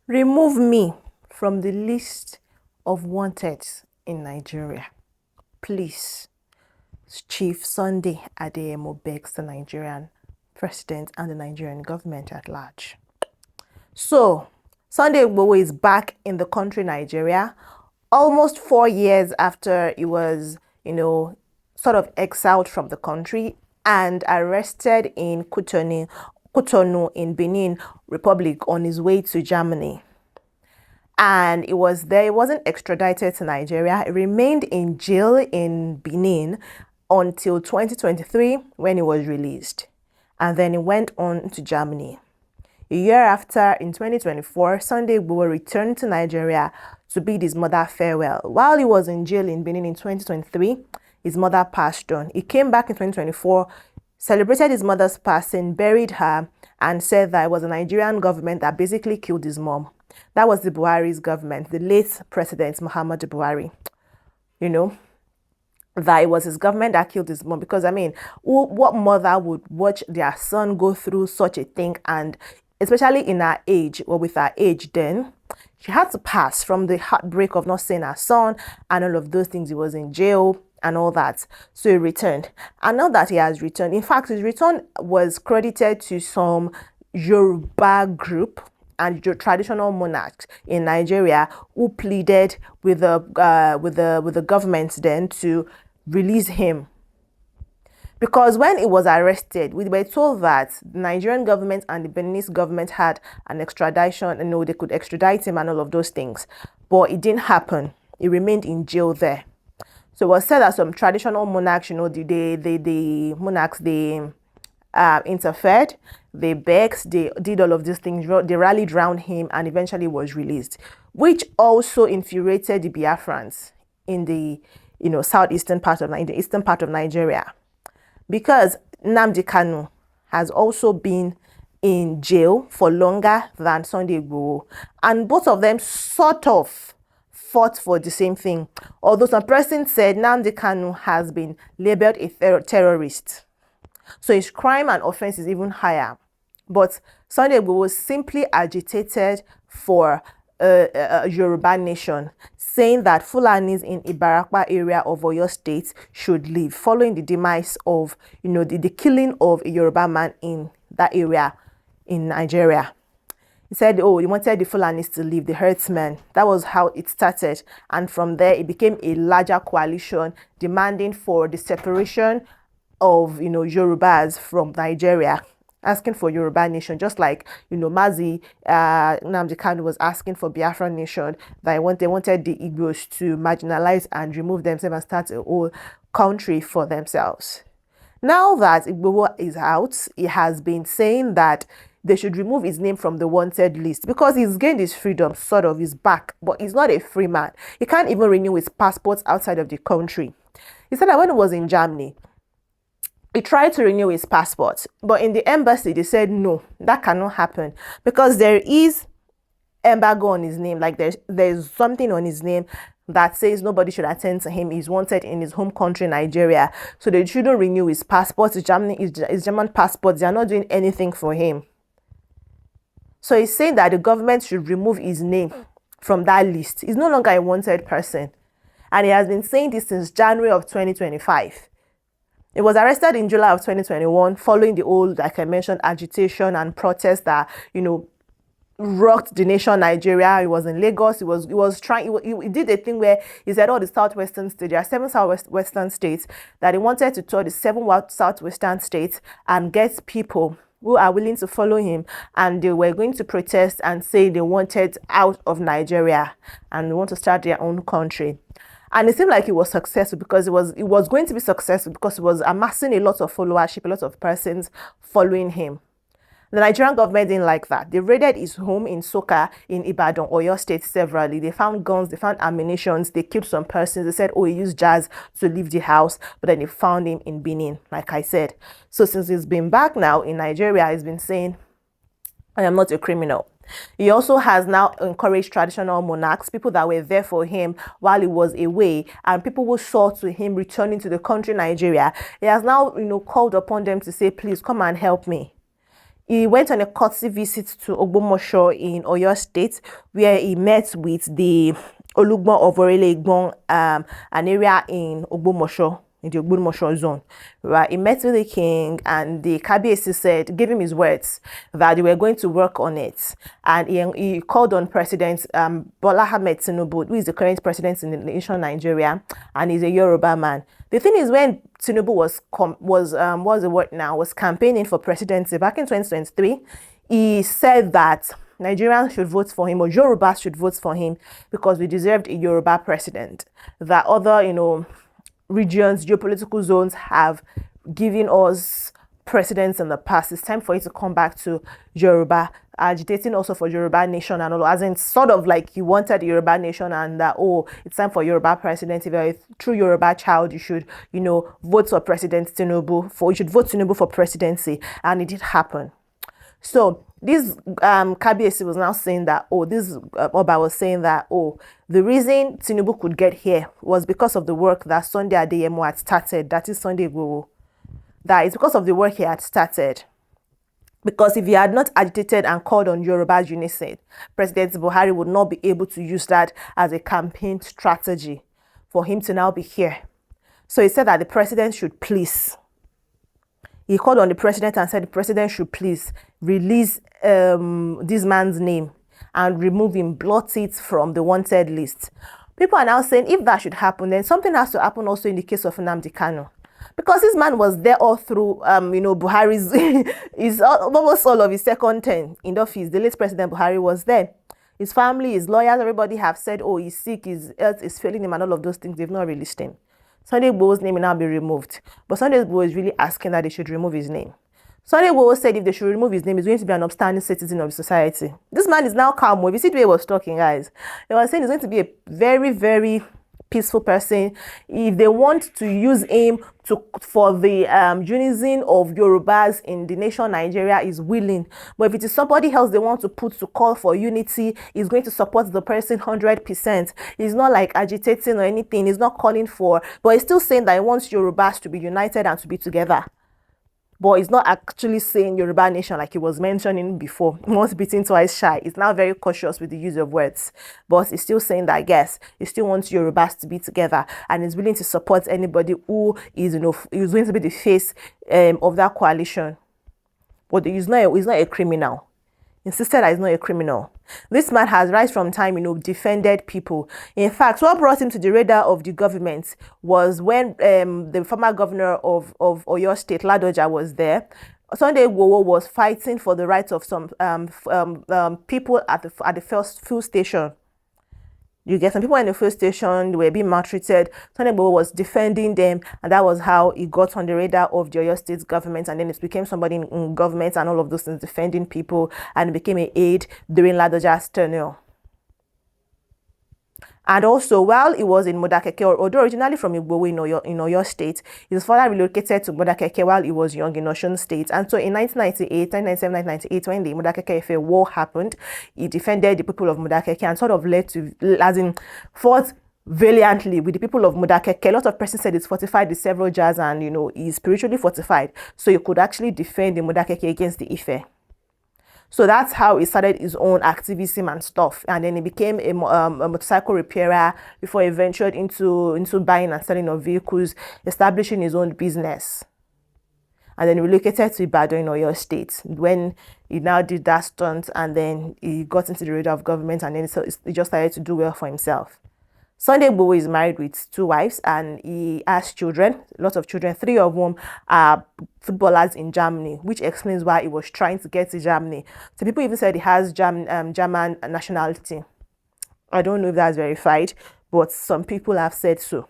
Remove me from the list of wanteds in Nigeria. Please. Chief Sunday Adeyemo begs the Nigerian president and the Nigerian government at large. So, Sunday IGBOHO is back in the country Nigeria, almost 4 years after he was, sort of exiled from the country and arrested in Cotonou in Benin Republic on his way to Germany. And he wasn't extradited to Nigeria. He remained in jail in Benin until 2023 when he was released. And then he went on to Germany. A year after, in 2024, Sunday IGBOHO returned to Nigeria to bid his mother farewell. While he was in jail in Benin in 2023, his mother passed on. He came back in 2024, celebrated his mother's passing, buried her, and said that it was the Nigerian government that basically killed his mom. That was the Buhari's government, the late President Muhammadu Buhari. That it was his government that killed his mom. Because, what mother would watch their son go through such a thing? And especially in her age, or with her age then, she had to pass from the heartbreak of not seeing her son and all of those things. He was in jail and all that. So he returned. And now that he has returned, in fact, his return was credited to some Yoruba group and traditional monarchs in Nigeria who pleaded with the government then to release him. Because when he was arrested, we were told that the Nigerian government and the Beninese government had an extradition, they could extradite him and all of those things. But it didn't happen. He remained in jail there. So it was said that some traditional monarchs, the monarchs, they interfered, they begged, they did all of these things, they rallied around him and eventually was released, which also infuriated the Biafrans in the southeastern part of the eastern part of Nigeria, because Nnamdi Kanu has also been in jail for longer than Sunday IGBOHO, and both of them sort of fought for the same thing. Although some person said Nnamdi Kanu has been labeled a terrorist, so his crime and offense is even higher. But Sunday IGBOHO simply agitated for a Yoruba nation, saying that Fulanis in Ibarakwa area of Oyo State should leave, following the demise of, the killing of a Yoruba man in that area in Nigeria. He said, he wanted the Fulanis to leave, the herdsmen. That was how it started. And from there, it became a larger coalition demanding for the separation of, Yorubas from Nigeria, asking for Yoruba nation, just like, Mazi Nnamdi Kanu was asking for Biafra nation, that they wanted the Igbos to marginalize and remove themselves and start a whole country for themselves. Now that IGBOHO is out, he has been saying that they should remove his name from the wanted list because he's gained his freedom, sort of, he's back, but he's not a free man. He can't even renew his passports outside of the country. He said that when he was in Germany, he tried to renew his passport, but in the embassy, they said, no, that cannot happen because there is embargo on his name. Like there's something on his name that says nobody should attend to him. He's wanted in his home country, Nigeria. So they shouldn't renew his passport. His German passport. They are not doing anything for him. So he's saying that the government should remove his name from that list. He's no longer a wanted person. And he has been saying this since January of 2025. He was arrested in July of 2021 following the old, like I mentioned, agitation and protests that, rocked the nation Nigeria. He was in Lagos. He did a thing where he said, the southwestern states, there are 7 southwestern states, that he wanted to tour the 7 southwestern states and get people who are willing to follow him, and they were going to protest and say they wanted out of Nigeria and they want to start their own country. And it seemed like it was successful because it was going to be successful because it was amassing a lot of followership, a lot of persons following him. The Nigerian government didn't like that. They raided his home in Soka, in Ibadan, Oyo State severally. They found guns, they found ammunition, they killed some persons. They said, he used jazz to leave the house, but then they found him in Benin, like I said. So since he's been back now in Nigeria, he's been saying, I am not a criminal. He also has now encouraged traditional monarchs, people that were there for him while he was away, and people who saw to him returning to the country, Nigeria. He has now, called upon them to say, please come and help me. he went on a courtesy visit to Ogbomosho in Oyo State, where he met with the Olugbon of Orele Igbon, an area in Ogbomosho, in the Ogbomosho zone. Right? He met with the king, and the Kabiyesi said, gave him his words that they were going to work on it. And he called on President Bola Ahmed Tinubu, who is the current president in the nation of Nigeria, and he's a Yoruba man. The thing is, when Tinubu was campaigning for presidency back in 2023, he said that Nigerians should vote for him, or Yoruba should vote for him, because we deserved a Yoruba president. That other, regions, geopolitical zones have given us presidents in the past. It's time for it to come back to Yoruba, agitating also for Yoruba nation and all, as in sort of like you wanted Yoruba nation, and that, it's time for Yoruba president. If you're a true Yoruba child, you should, vote for President Tinubu, you should vote Tinubu for presidency. And it did happen. So this Kabiyesi was now saying that, this Oba was saying that, the reason Tinubu could get here was because of the work that Sunday Adeyemo had started, that is Sunday IGBOHO. That is because of the work he had started. Because if he had not agitated and called on Yoruba's unison, President Buhari would not be able to use that as a campaign strategy for him to now be here. So he said that the president should please. He called on the president and said the president should please release this man's name and remove him, blot it from the wanted list. People are now saying if that should happen, then something has to happen also in the case of Nnamdi Kanu. Because this man was there all through, Buhari's, almost all of his second term in office. The late President Buhari was there. His family, his lawyers, everybody have said, he's sick, his health is failing him and all of those things. They've not released him. Sunday IGBOHO's name will now be removed. But Sunday IGBOHO is really asking that they should remove his name. Sunday IGBOHO said if they should remove his name, he's going to be an upstanding citizen of society. This man is now calm. If you see the way he was talking, guys, they were saying he's going to be a very, very peaceful person. If they want to use him for the unison of Yorubas in the nation Nigeria, is willing. But if it is somebody else they want to put to call for unity, he's going to support the person 100%. He's not like agitating or anything. He's not calling for, but he's still saying that he wants Yorubas to be united and to be together. But he's not actually saying Yoruba nation like he was mentioning before. Once bitten, twice shy. He's now very cautious with the use of words. But he's still saying that, yes, he still wants Yorubas to be together and is willing to support anybody who is, is going to be the face of that coalition. But he's not a criminal. Insisted that he's not a criminal. This man has right from time, defended people. In fact, what brought him to the radar of the government was when the former governor of Oyo State, Ladoja, was there. Sunday IGBOHO was fighting for the rights of some people at the first fuel station. You get some people in the fuel station, they were being maltreated. Sunday IGBOHO was defending them, and that was how he got on the radar of the Oyo State government, and then it became somebody in government and all of those things, defending people, and it became an aide during Ladoja's tenure. And also, while he was in Modakeke, although originally from IGBOHO in Oyo State, he was further relocated to Modakeke while he was young in Osun State. And so in 1998, 1997, 1998, when the Modakeke war happened, he defended the people of Modakeke and sort of fought valiantly with the people of Modakeke. A lot of persons said it's fortified with several jars and, he's spiritually fortified. So he could actually defend the Modakeke against the Ife. So that's how he started his own activism and stuff. And then he became a motorcycle repairer before he ventured into buying and selling of vehicles, establishing his own business. And then he relocated to Ibadan in Oyo State when he now did that stunt, and then he got into the radar of government, and then he just started to do well for himself. Sunday IGBOHO is married with 2 wives, and he has children, lots of children, 3 of whom are footballers in Germany, which explains why he was trying to get to Germany. So people even said he has German nationality. I don't know if that's verified, but some people have said so.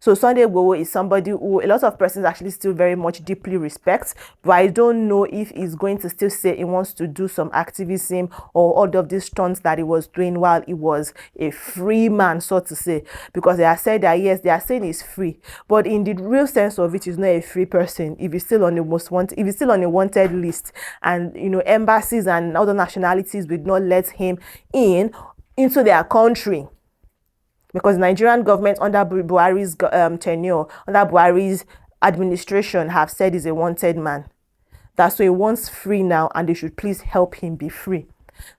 So Sunday IGBOHO is somebody who a lot of persons actually still very much deeply respect, but I don't know if he's going to still say he wants to do some activism or all of these stunts that he was doing while he was a free man, so to say, because they are said that yes, they are saying he's free, but in the real sense of it, he's not a free person if he's still on the if he's still on a wanted list, and embassies and other nationalities would not let him into their country. Because the Nigerian government under Buhari's tenure, under Buhari's administration, have said he's a wanted man. That's why he wants free now, and they should please help him be free.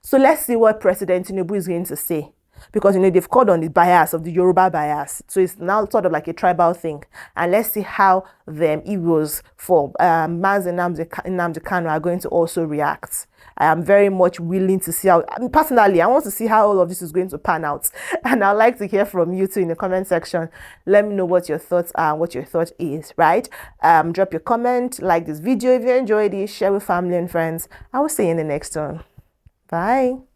So let's see what President Tinubu is going to say. Because, they've called on the bias of the Yoruba bias. So it's now sort of like a tribal thing. And let's see how the Igbos for Mazi Nnamdi Kanu are going to also react. I am very much willing to see how, personally, I want to see how all of this is going to pan out. And I'd like to hear from you too in the comment section. Let me know what your thoughts are and what your thought is, right? Drop your comment, like this video if you enjoyed it, share with family and friends. I will see you in the next one. Bye.